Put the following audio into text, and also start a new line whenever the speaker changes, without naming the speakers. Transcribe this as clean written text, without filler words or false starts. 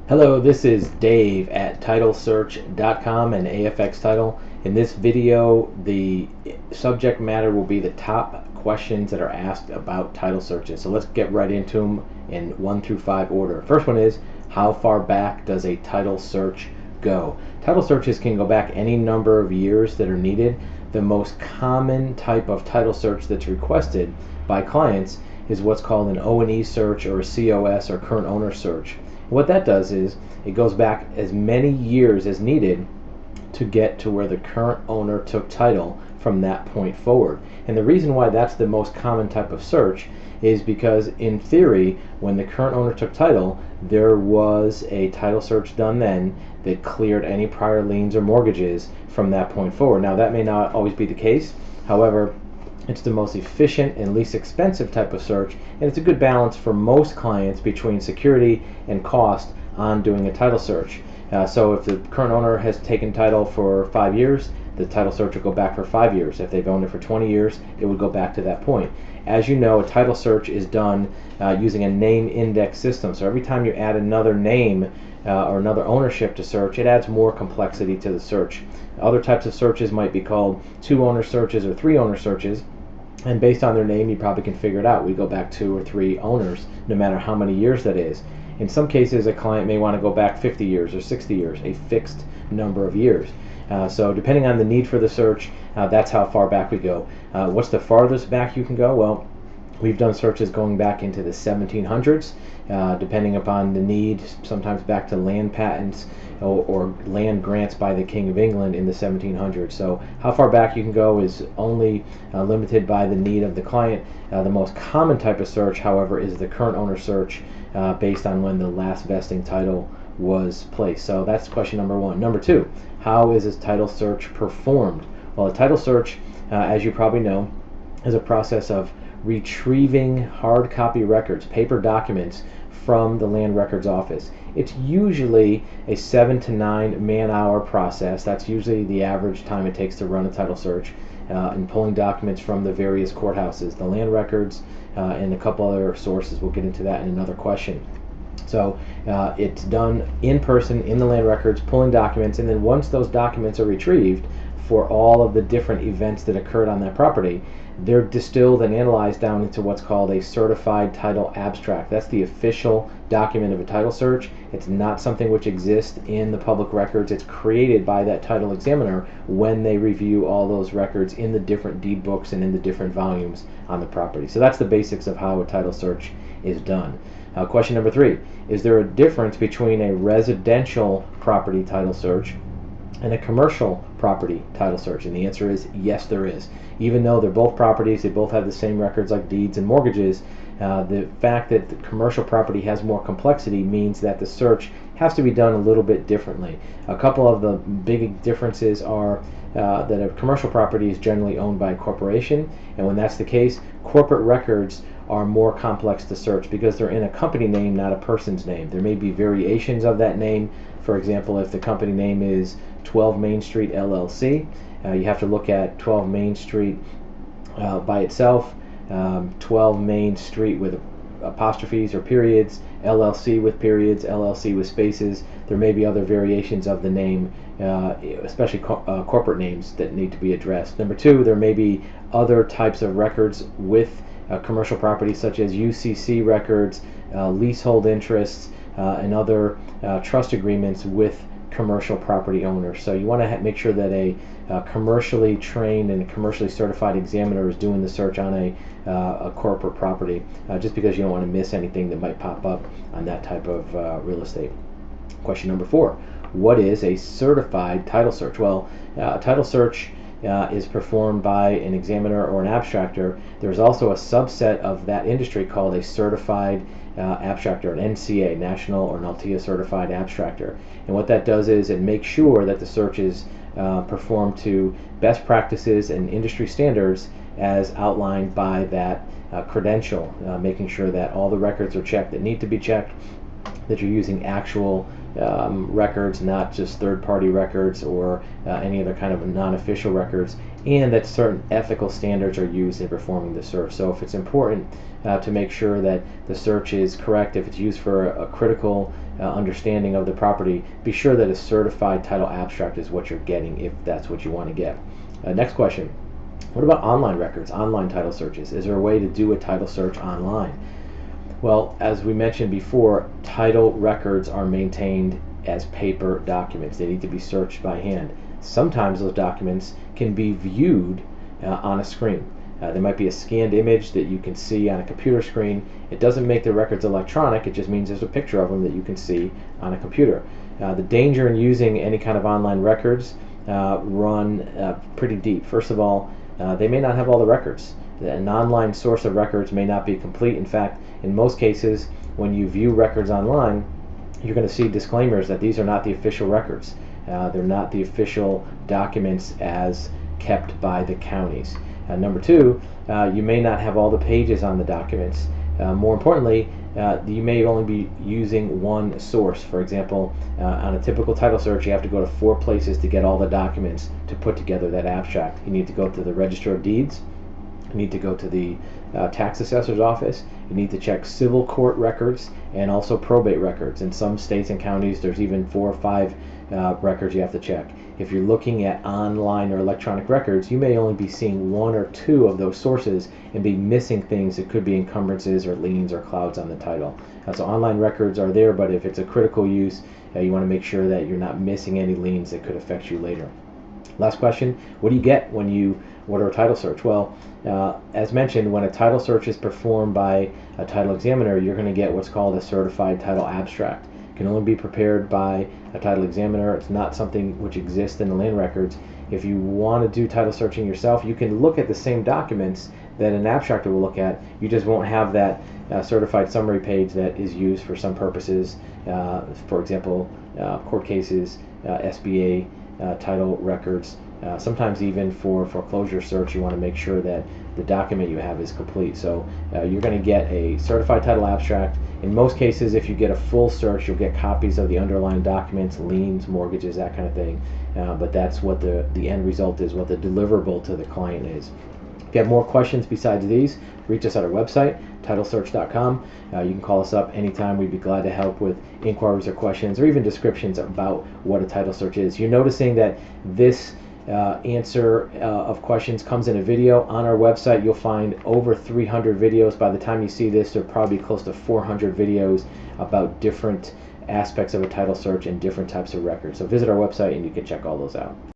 Hello, this is Dave at TitleSearch.com and AFX Title. In this video, the subject matter will be the top questions that are asked about title searches. So let's get right into them in 1 through 5 order. First one is, how far back does a title search go? Title searches can go back any number of years that are needed. The most common type of title search that's requested by clients is what's called an O&E search or a COS or current owner search. What that does is it goes back as many years as needed to get to where the current owner took title from that point forward. And the reason why that's the most common type of search is because, in theory, when the current owner took title, there was a title search done then that cleared any prior liens or mortgages from that point forward. Now, that may not always be the case. However, it's the most efficient and least expensive type of search, and it's a good balance for most clients between security and cost on doing a title search. So if the current owner has taken title for 5 years, the title search will go back for 5 years. If they've owned it for 20 years, it would go back to that point. As you know, a title search is done using a name index system. So every time you add another name or another ownership to search, it adds more complexity to the search. Other types of searches might be called 2-owner searches or 3-owner searches. And based on their name, you probably can figure it out. We go back 2 or 3 owners, no matter how many years that is. In some cases, a client may want to go back 50 years or 60 years, a fixed number of years. So depending on the need for the search, that's how far back we go. What's the farthest back you can go? Well, we've done searches going back into the 1700s, depending upon the need, sometimes back to land patents or land grants by the King of England in the 1700s. So how far back you can go is only limited by the need of the client. The most common type of search, however, is the current owner search based on when the last vesting title was placed. So that's question number 1. Number 2, how is this title search performed? Well, a title search, as you probably know, is a process of retrieving hard copy records, paper documents, from the land records office. It's usually a 7 to 9 man-hour process. That's usually the average time it takes to run a title search, and pulling documents from the various courthouses, the land records, and a couple other sources. We'll get into that in another question. So it's done in person in the land records, pulling documents, and then once those documents are retrieved for all of the different events that occurred on that property, they're distilled and analyzed down into what's called a certified title abstract. That's the official document of a title search. It's not something which exists in the public records. It's created by that title examiner when they review all those records in the different deed books and in the different volumes on the property. So that's the basics of how a title search is done. Question number 3, is there a difference between a residential property title search and a commercial property title search? And the answer is yes, there is. Even though they're both properties, they both have the same records like deeds and mortgages, the fact that the commercial property has more complexity means that the search has to be done a little bit differently. A couple of the big differences are that a commercial property is generally owned by a corporation, and when that's the case, corporate records are more complex to search because they're in a company name, not a person's name. There may be variations of that name. For example, if the company name is 12 Main Street LLC, you have to look at 12 Main Street by itself, 12 Main Street with apostrophes or periods, LLC with periods, LLC with spaces. There may be other variations of the name, especially corporate names, that need to be addressed. Number 2, there may be other types of records with commercial property, such as UCC records, leasehold interests, and other trust agreements with commercial property owners. So you want to make sure that a commercially trained and commercially certified examiner is doing the search on a corporate property, just because you don't want to miss anything that might pop up on that type of real estate. Question number 4, what is a certified title search? Well, a title search is performed by an examiner or an abstractor. There's also a subset of that industry called a certified abstractor, an NCA, National or NALTIA Certified Abstractor. And what that does is it makes sure that the search is performed to best practices and industry standards as outlined by that credential, making sure that all the records are checked that need to be checked, that you're using actual records, not just third-party records or any other kind of non-official records, and that certain ethical standards are used in performing the search. So if it's important to make sure that the search is correct, if it's used for a critical understanding of the property, be sure that a certified title abstract is what you're getting if that's what you want to get. Next question. What about online records, online title searches? Is there a way to do a title search online? Well, as we mentioned before, title records are maintained as paper documents. They need to be searched by hand. Sometimes those documents can be viewed on a screen. There might be a scanned image that you can see on a computer screen. It doesn't make the records electronic, it just means there's a picture of them that you can see on a computer. The danger in using any kind of online records run pretty deep. First of all, they may not have all the records. An online source of records may not be complete. In fact, in most cases, when you view records online, you're going to see disclaimers that these are not the official records. They're not the official documents as kept by the counties. Number two, you may not have all the pages on the documents. More importantly, you may only be using one source. For example, on a typical title search, you have to go to 4 places to get all the documents to put together that abstract. You need to go to the Register of Deeds. You need to go to the tax assessor's office. You need to check civil court records and also probate records. In some states and counties, there's even 4 or 5 records you have to check. If you're looking at online or electronic records, you may only be seeing 1 or 2 of those sources and be missing things that could be encumbrances or liens or clouds on the title. So online records are there, but if it's a critical use, you want to make sure that you're not missing any liens that could affect you later. Last question, what do you get when you order a title search? Well, as mentioned, when a title search is performed by a title examiner, you're going to get what's called a certified title abstract. It can only be prepared by a title examiner. It's not something which exists in the land records. If you want to do title searching yourself, you can look at the same documents that an abstractor will look at. You just won't have that certified summary page that is used for some purposes. For example, court cases, SBA, title records. Sometimes even for foreclosure search, you want to make sure that the document you have is complete. So you're going to get a certified title abstract. In most cases, if you get a full search, you'll get copies of the underlying documents, liens, mortgages, that kind of thing. But that's what the end result is, what the deliverable to the client is. If you have more questions besides these, reach us at our website, titlesearch.com. You can call us up anytime. We'd be glad to help with inquiries or questions or even descriptions about what a title search is. You're noticing that this answer of questions comes in a video. On our website, you'll find over 300 videos. By the time you see this, there are probably close to 400 videos about different aspects of a title search and different types of records. So visit our website and you can check all those out.